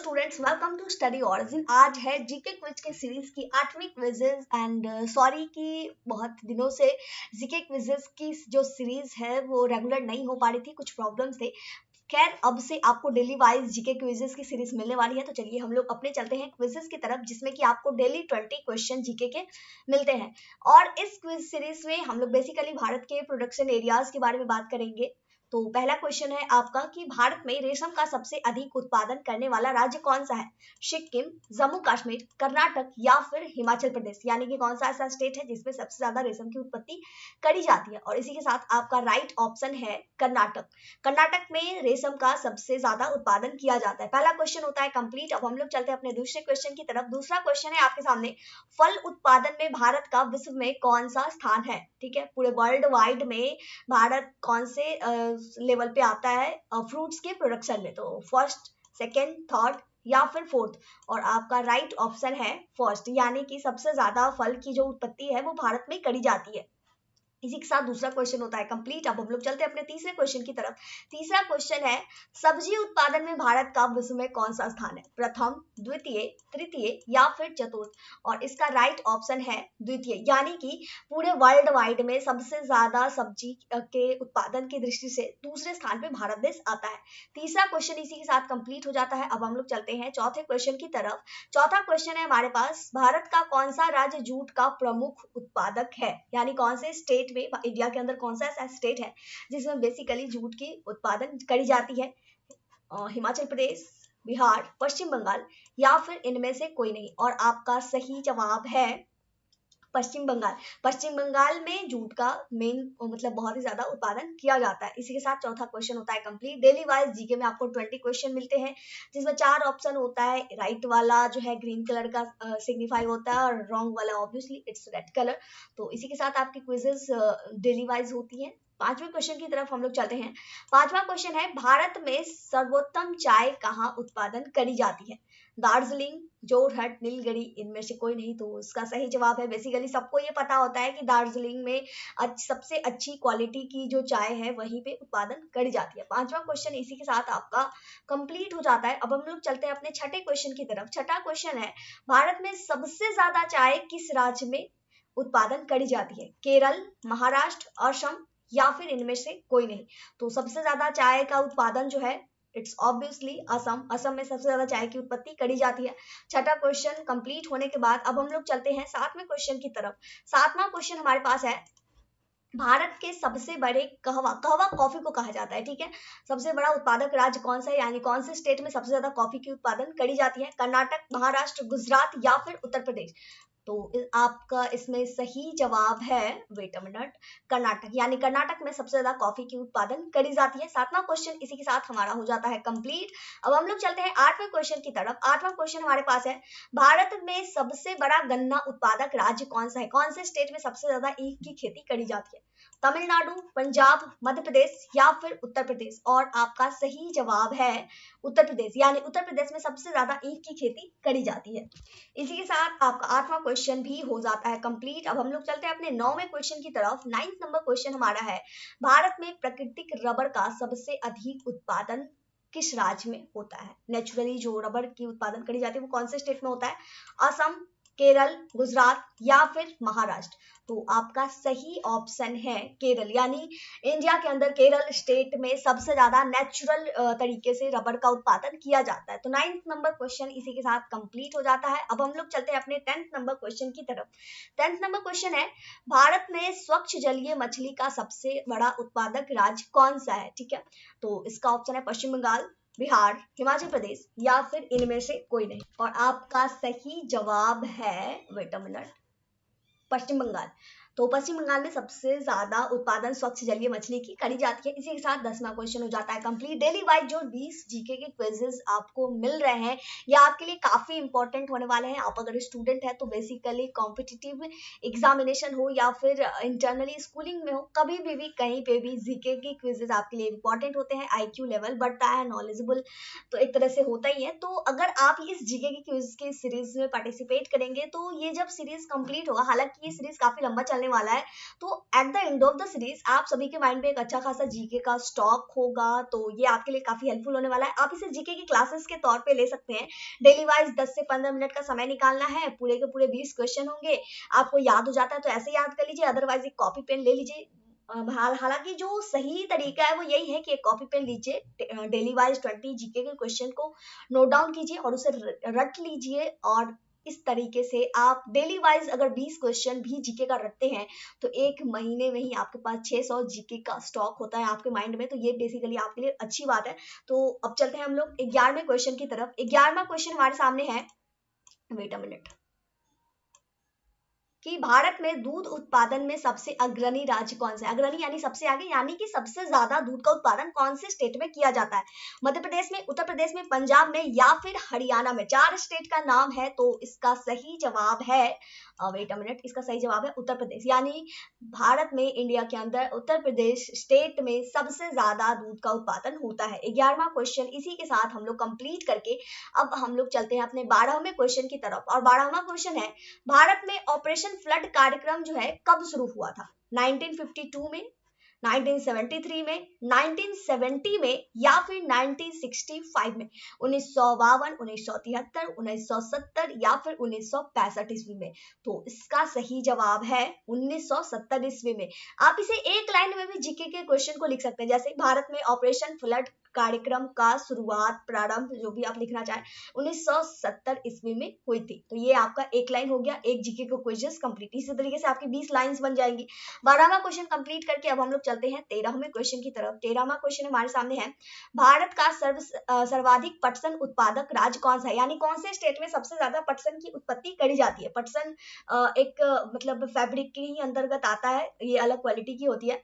Students, welcome to study origin. आज है GK quiz के सीरीज की 8वीं क्विजेज एंड सॉरी कि बहुत दिनों से जीके क्विजेज की जो सीरीज है वो रेगुलर नहीं हो पा रही थी, कुछ प्रॉब्लम्स थे। खैर, अब से आपको डेली वाइज जीके क्विजेस की सीरीज मिलने वाली है, तो चलिए हम लोग अपने चलते हैं क्विजेस की तरफ, जिसमें कि आपको डेली 20 क्वेश्चन जीके के मिलते हैं। और इस क्विज सीरीज में हम लोग बेसिकली भारत के प्रोडक्शन एरियाज के बारे में बात करेंगे। तो पहला क्वेश्चन है आपका कि भारत में रेशम का सबसे अधिक उत्पादन करने वाला राज्य कौन सा है? सिक्किम, जम्मू कश्मीर, कर्नाटक या फिर हिमाचल प्रदेश। यानी कि कौन सा ऐसा स्टेट है जिसमें सबसे ज्यादा रेशम की उत्पत्ति करी जाती है? और इसी के साथ आपका राइट ऑप्शन है कर्नाटक। कर्नाटक में रेशम का सबसे ज्यादा उत्पादन किया जाता है। पहला क्वेश्चन होता है कंप्लीट। अब हम लोग चलते हैं अपने दूसरे क्वेश्चन की तरफ। दूसरा क्वेश्चन है आपके सामने, फल उत्पादन में भारत का विश्व में कौन सा स्थान है? ठीक है, पूरे वर्ल्ड वाइड में भारत कौन से लेवल पे आता है फ्रूट्स के प्रोडक्शन में? तो फर्स्ट, सेकेंड, थर्ड या फिर फोर्थ? और आपका राइट ऑप्शन है फर्स्ट, यानी कि सबसे ज्यादा फल की जो उत्पत्ति है वो भारत में करी जाती है। इसी के साथ दूसरा क्वेश्चन होता है कंप्लीट। अब हम लोग चलते हैं अपने तीसरे क्वेश्चन की तरफ। तीसरा क्वेश्चन है, सब्जी उत्पादन में भारत का विश्व में कौन सा स्थान है? प्रथम, द्वितीय, तृतीय या फिर चतुर्थ? और इसका राइट ऑप्शन है द्वितीय, यानी कि पूरे वर्ल्ड वाइड में सबसे ज्यादा सब्जी के उत्पादन की दृष्टि से दूसरे स्थान पे भारत देश आता है। तीसरा क्वेश्चन इसी के साथ कंप्लीट हो जाता है। अब हम लोग चलते हैं चौथे क्वेश्चन की तरफ। चौथा क्वेश्चन है हमारे पास, भारत का कौन सा राज्य जूट का प्रमुख उत्पादक है? यानी कौन से स्टेट में, इंडिया के अंदर कौन सा ऐसा स्टेट है जिसमें बेसिकली जूट की उत्पादन करी जाती है? हिमाचल प्रदेश, बिहार, पश्चिम बंगाल या फिर इनमें से कोई नहीं? और आपका सही जवाब है पश्चिम बंगाल। पश्चिम बंगाल में जूट का मेन मतलब बहुत ही ज्यादा उत्पादन किया जाता है। इसी के साथ चौथा क्वेश्चन होता है कंप्लीट। डेली वाइज जीके में आपको 20 क्वेश्चन मिलते हैं, जिसमें 4 ऑप्शन होता है। राइट वाला जो है ग्रीन कलर का सिग्निफाई होता है और रॉन्ग वाला ऑब्वियसली इट्स रेड कलर। तो इसी के साथ आपकी क्विजेस डेली वाइज होती है। पांचवें क्वेश्चन की तरफ हम लोग चलते हैं। पांचवा क्वेश्चन है, भारत में सर्वोत्तम चाय कहाँ उत्पादन करी जाती है? दार्जिलिंग, जोरहट, नीलगिरी, इनमें से कोई नहीं? तो इसका सही जवाब है, बेसिकली सबको ये पता होता है कि दार्जिलिंग में सबसे अच्छी क्वालिटी की जो चाय है वहीं पे उत्पादन करी जाती है। पांचवा क्वेश्चन इसी के साथ आपका कंप्लीट हो जाता है। अब हम लोग चलते हैं अपने छठे क्वेश्चन की तरफ। छठा क्वेश्चन है, भारत में सबसे ज्यादा चाय किस राज्य में उत्पादन करी जाती है? केरल, महाराष्ट्र, असम या फिर इनमें से कोई नहीं? तो सबसे ज्यादा चाय का उत्पादन जो है इट्स ऑब्वियसली असम। असम में सबसे ज्यादा चाय की उत्पत्ति करी जाती है। छठा क्वेश्चन कंप्लीट होने के बाद अब हम लोग चलते हैं सातवें क्वेश्चन की तरफ। सातवां क्वेश्चन हमारे पास है, भारत के सबसे बड़े कहवा कॉफी को कहा जाता है, ठीक है, सबसे बड़ा उत्पादक राज्य कौन सा है? यानी कौन से स्टेट में सबसे ज्यादा कॉफी की उत्पादन करी जाती है? कर्नाटक, महाराष्ट्र, गुजरात या फिर उत्तर प्रदेश? तो आपका इसमें सही जवाब है, वेट अ मिनट, कर्नाटक। यानी कर्नाटक में सबसे ज्यादा कॉफी की उत्पादन करी जाती है। सातवां क्वेश्चन इसी के साथ हमारा हो जाता है कंप्लीट। अब हम लोग चलते हैं आठवें क्वेश्चन की तरफ। आठवां क्वेश्चन हमारे पास है, भारत में सबसे बड़ा गन्ना उत्पादक राज्य कौन सा है? कौन से स्टेट में सबसे ज्यादा ईख की खेती करी जाती है? तमिलनाडु, पंजाब, मध्य प्रदेश या फिर उत्तर प्रदेश? और आपका सही जवाब है उत्तर प्रदेश, यानी उत्तर प्रदेश में सबसे ज्यादा ईख की खेती करी जाती है। इसी के साथ आपका आठवां क्वेश्चन भी हो जाता है कंप्लीट। अब हम लोग चलते हैं अपने 9वें क्वेश्चन की तरफ। 9th नंबर क्वेश्चन हमारा है, भारत में प्राकृतिक रबर का सबसे अधिक उत्पादन किस राज्य में होता है? नेचुरली जो रबर की उत्पादन करी जाती है वो कौन से स्टेट में होता है? असम, केरल, गुजरात या फिर महाराष्ट्र? तो आपका सही ऑप्शन है केरल, यानी इंडिया के अंदर केरल स्टेट में सबसे ज्यादा नेचुरल तरीके से रबर का उत्पादन किया जाता है। तो 9th नंबर क्वेश्चन इसी के साथ कंप्लीट हो जाता है। अब हम लोग चलते हैं अपने 10th नंबर क्वेश्चन की तरफ। 10th नंबर क्वेश्चन है, भारत में स्वच्छ जलीय मछली का सबसे बड़ा उत्पादक राज्य कौन सा है? ठीक है, तो इसका ऑप्शन है पश्चिम बंगाल, बिहार, हिमाचल प्रदेश या फिर इनमें से कोई नहीं? और आपका सही जवाब है, वेट अ मिनट, पश्चिम बंगाल। तो पश्चिम बंगाल में सबसे ज्यादा उत्पादन स्वच्छ जलीय मछली की करी जाती है। इसी के साथ 10वां क्वेश्चन हो जाता है कंप्लीट। डेली वाइज जो 20 जीके के क्विजेस आपको मिल रहे हैं ये आपके लिए काफी इंपॉर्टेंट होने वाले हैं। आप अगर स्टूडेंट है तो बेसिकली कॉम्पिटिटिव एग्जामिनेशन हो या फिर इंटरनली स्कूलिंग में हो, कभी भी कहीं पे भी जीके के क्विजेस आपके लिए इंपॉर्टेंट होते हैं। IQ लेवल बढ़ता है, नॉलेजेबल तो एक तरह से होता ही है। तो अगर आप इस जीके के क्विज के सीरीज में पार्टिसिपेट करेंगे तो ये जब सीरीज कंप्लीट होगा, हालांकि ये सीरीज काफी लंबा चलने चलने वाला है। तो at the end of the series आप सभी के माइंड में एक अच्छा खासा जीके का स्टॉक होगा, तो ये आपके लिए काफी हेल्पफुल होने वाला है। आप इसे जीके की क्लासेस के तौर पे ले सकते हैं। डेली वाइज 10 से 15 मिनट का समय निकालना है, पूरे के पूरे 20 क्वेश्चन होंगे। आपको याद हो जाता है तो ऐसे याद कर लीजिए, अदरवाइज एक कॉपी पेन ले लीजिए। हालांकि जो सही तरीका है वो यही है कि एक कॉपी पेन लीजिए, डेली वाइज 20 जीके के क्वेश्चन को नोट डाउन कीजिए और उसे रट लीजिए। और इस तरीके से आप डेली वाइज अगर 20 क्वेश्चन भी जीके का रटते हैं तो एक महीने में ही आपके पास 600 जीके का स्टॉक होता है आपके माइंड में। तो ये बेसिकली आपके लिए अच्छी बात है। तो अब चलते हैं हम लोग 11वें क्वेश्चन की तरफ। 11वां क्वेश्चन हमारे सामने है, वेट अ मिनट, कि भारत में दूध उत्पादन में सबसे अग्रणी राज्य कौन सा है। अग्रणी यानी सबसे आगे, यानी कि सबसे ज्यादा दूध का उत्पादन कौन से स्टेट में किया जाता है। मध्य प्रदेश में, उत्तर प्रदेश में, पंजाब में या फिर हरियाणा में। 4 स्टेट का नाम है। तो इसका सही जवाब है, वेट अ मिनट, इसका सही जवाब है उत्तर प्रदेश। यानी भारत में, इंडिया के अंदर उत्तर प्रदेश स्टेट में सबसे ज्यादा दूध का उत्पादन होता है। 11वां क्वेश्चन इसी के साथ हम लोग कंप्लीट करके अब हम लोग चलते हैं अपने 12वें क्वेश्चन की तरफ। और 12वां क्वेश्चन है, भारत में ऑपरेशन फ्लड कार्यक्रम जो है कब शुरू हुआ था। 1952 में, 1973 में, 1970 में या फिर 1965 में, 1952, 1973, 1970 या फिर 1965 ईस्वी में। तो इसका सही जवाब है 1970 ईस्वी में। आप इसे एक लाइन में भी जीके के क्वेश्चन को लिख सकते हैं, जैसे भारत में ऑपरेशन फ्लड कार्यक्रम का शुरुआत, प्रारंभ, जो भी आप लिखना चाहें, 1970 ईस्वी में हुई थी। तो ये आपका एक लाइन हो गया, एक जीके को क्वेश्चन कंप्लीट। इसी तरीके से आपकी 20 लाइंस बन जाएंगी। 12वां क्वेश्चन कंप्लीट करके अब हम लोग चलते हैं 13वें क्वेश्चन की तरफ। 13वां क्वेश्चन हमारे सामने है, भारत का सर्वाधिक पटसन उत्पादक राज्य कौन सा है। यानी कौन से स्टेट में सबसे ज्यादा पटसन की उत्पत्ति करी जाती है। पटसन एक मतलब फैब्रिक के ही अंतर्गत आता है, ये अलग क्वालिटी की होती है।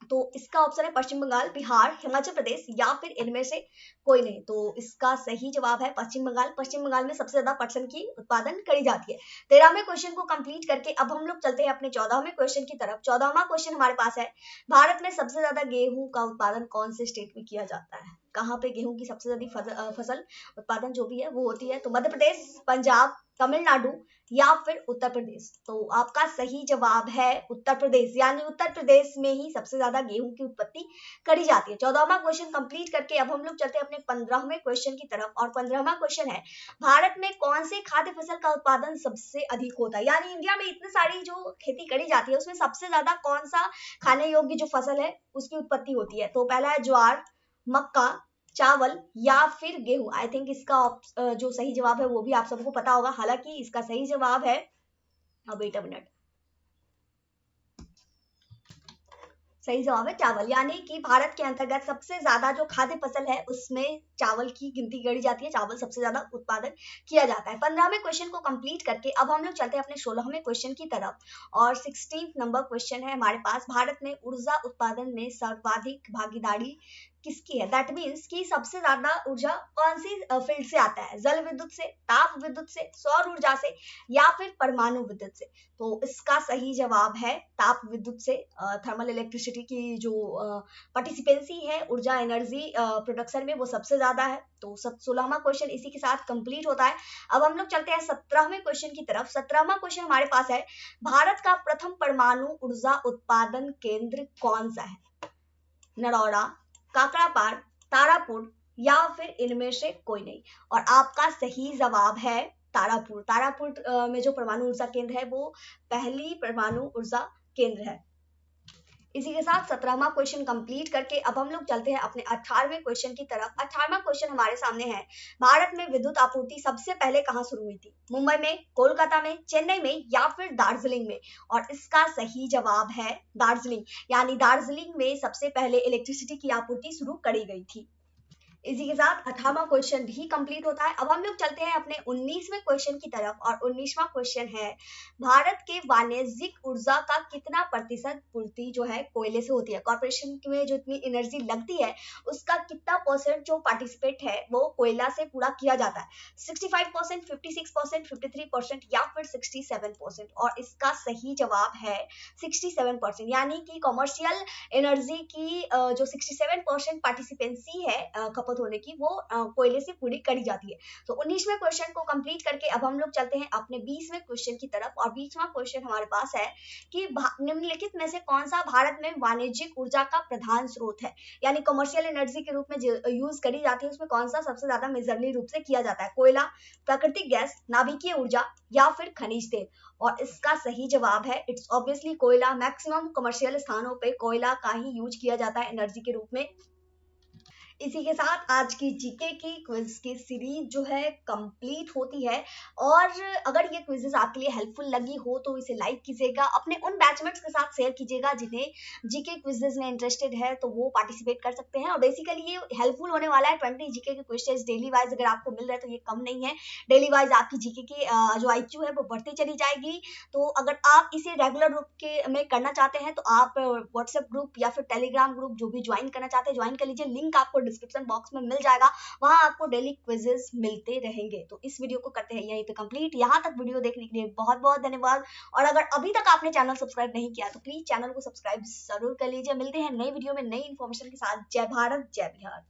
तो इसका ऑप्शन है पश्चिम बंगाल, बिहार, हिमाचल प्रदेश या फिर इनमें से कोई नहीं। तो इसका सही जवाब है पश्चिम बंगाल। पश्चिम बंगाल में सबसे ज्यादा पटसन की उत्पादन करी जाती है। 13वें क्वेश्चन को कंप्लीट करके अब हम लोग चलते हैं अपने 14वें क्वेश्चन की तरफ। 14वां क्वेश्चन हमारे पास है, भारत में सबसे ज्यादा गेहूं का उत्पादन कौन से स्टेट में किया जाता है। कहाँ पे गेहूं की सबसे ज्यादा फसल उत्पादन जो भी है वो होती है। तो मध्य प्रदेश, पंजाब, तमिलनाडु या फिर उत्तर प्रदेश। तो आपका सही जवाब है उत्तर प्रदेश। यानी उत्तर प्रदेश में ही सबसे ज्यादा गेहूं की उत्पत्ति करी जाती है। 14वां क्वेश्चन कंप्लीट करके अब हम लोग चलते हैं अपने 15वें क्वेश्चन की तरफ। और 15वां क्वेश्चन है, भारत में कौन से खाद्य फसल का उत्पादन सबसे अधिक होता है। यानी इंडिया में इतनी सारी जो खेती करी जाती है उसमें सबसे ज्यादा कौन सा खाने योग्य जो फसल है उसकी उत्पत्ति होती है। तो पहला है ज्वार, मक्का, चावल या फिर गेहूं। आई थिंक इसका जो सही जवाब है वो भी आप सबको पता होगा। हालांकि इसका सही जवाब है, वेट अ मिनट, सही जवाब है चावल। यानी कि भारत के अंतर्गत सबसे ज्यादा जो खाद्य फसल है उसमें चावल की गिनती करी जाती है। चावल सबसे ज्यादा उत्पादन किया जाता है। 15वें क्वेश्चन को कंप्लीट करके अब हम लोग चलते हैं अपने 16वें क्वेश्चन की तरफ। और 16 नंबर क्वेश्चन है हमारे पास, भारत में ऊर्जा उत्पादन में सर्वाधिक भागीदारी किसकी है। दैट मीन्स कि सबसे ज्यादा ऊर्जा कौन सी फील्ड से आता है। जल विद्युत से, ताप विद्युत से, सौर ऊर्जा से या फिर परमाणु विद्युत से। तो इसका सही जवाब है ताप विद्युत से। थर्मल इलेक्ट्रिसिटी की जो पार्टिसिपेंसी है ऊर्जा एनर्जी प्रोडक्शन में वो सबसे ज्यादा है। तो 16वां क्वेश्चन इसी के साथ कंप्लीट होता है। अब हम लोग चलते हैं 17वें क्वेश्चन की तरफ। 17वां क्वेश्चन हमारे पास है, भारत का प्रथम परमाणु ऊर्जा उत्पादन केंद्र कौन सा है। नरौरा, काकड़ापार, तारापुर या फिर इनमें से कोई नहीं। और आपका सही जवाब है तारापुर। तारापुर में जो परमाणु ऊर्जा केंद्र है वो पहली परमाणु ऊर्जा केंद्र है। इसी के साथ 17वां क्वेश्चन कंप्लीट करके अब हम लोग चलते हैं अपने 18वें क्वेश्चन की तरफ। 18वां क्वेश्चन हमारे सामने है, भारत में विद्युत आपूर्ति सबसे पहले कहां शुरू हुई थी। मुंबई में, कोलकाता में, चेन्नई में या फिर दार्जिलिंग में। और इसका सही जवाब है दार्जिलिंग। यानी दार्जिलिंग में सबसे पहले इलेक्ट्रिसिटी की आपूर्ति शुरू करी गई थी। इसी के साथ 18वां क्वेश्चन भी कंप्लीट होता है। अब हम लोग चलते हैं अपने 19वें क्वेश्चन की तरफ। और 19वां क्वेश्चन है, भारत के वाणिज्यिक ऊर्जा का कितना प्रतिशत पूर्ति जो है कोयले से होती है। कॉर्पोरेशन में जो इतनी एनर्जी लगती है उसका कितना परसेंट जो पार्टिसिपेट है वो कोयला से पूरा किया जाता है। 65%, 56%, 53% या फिर 67%। और इसका सही जवाब है 67%। यानी कि कॉमर्शियल एनर्जी की जो 67% पार्टिसिपेंसी है खपत होने की वो कोयले से पूरी करी जाती है। तो 19वें क्वेश्चन को कंप्लीट करके अब हम लोग चलते हैं अपने 20वें क्वेश्चन की तरफ। और 20वां क्वेश्चन हमारे पास है कि निम्नलिखित में से कौन सा भारत में वाणिज्यिक ऊर्जा का प्रधान स्रोत है, यानी कमर्शियल एनर्जी के रूप में यूज करी जाती है, उसमें कौन सा सबसे ज्यादा मेजरली रूप से किया जाता है, कोयला, प्राकृतिक गैस, नाभिकीय ऊर्जा या फिर खनिज तेल। और इसका सही जवाब है इट्स ऑब्वियसली कोयला। मैक्सिमम कमर्शियल स्थानों पे कोयला का ही यूज किया जाता है एनर्जी के रूप में। इसी के साथ आज की जीके की क्विज की सीरीज जो है कंप्लीट होती है। और अगर ये क्विजेस आपके लिए हेल्पफुल लगी हो तो इसे लाइक कीजिएगा, अपने उन बैचमेट्स के साथ शेयर कीजिएगा जिन्हें जीके क्विजेस में इंटरेस्टेड है, तो वो पार्टिसिपेट कर सकते हैं। और बेसिकली ये हेल्पफुल होने वाला है। 20 जीके के क्वेश्चंस डेली वाइज अगर आपको मिल रहे हैं तो ये कम नहीं है। डेली वाइज आपकी जीके की जो IQ है वो बढ़ती चली जाएगी। तो अगर आप इसे रेगुलर रूप के में करना चाहते हैं तो आप व्हाट्सएप ग्रुप या फिर टेलीग्राम ग्रुप जो भी ज्वाइन करना चाहते हैं ज्वाइन कर लीजिए। लिंक आपको डिस्क्रिप्शन बॉक्स में मिल जाएगा, वहां आपको डेली क्विजेस मिलते रहेंगे। तो इस वीडियो को करते हैं यहीं पे कंप्लीट। यहां तक वीडियो देखने के लिए बहुत बहुत धन्यवाद। और अगर अभी तक आपने चैनल सब्सक्राइब नहीं किया तो प्लीज चैनल को सब्सक्राइब जरूर कर लीजिए। मिलते हैं नई वीडियो में नई इन्फॉर्मेशन के साथ। जय भारत, जय बिहार।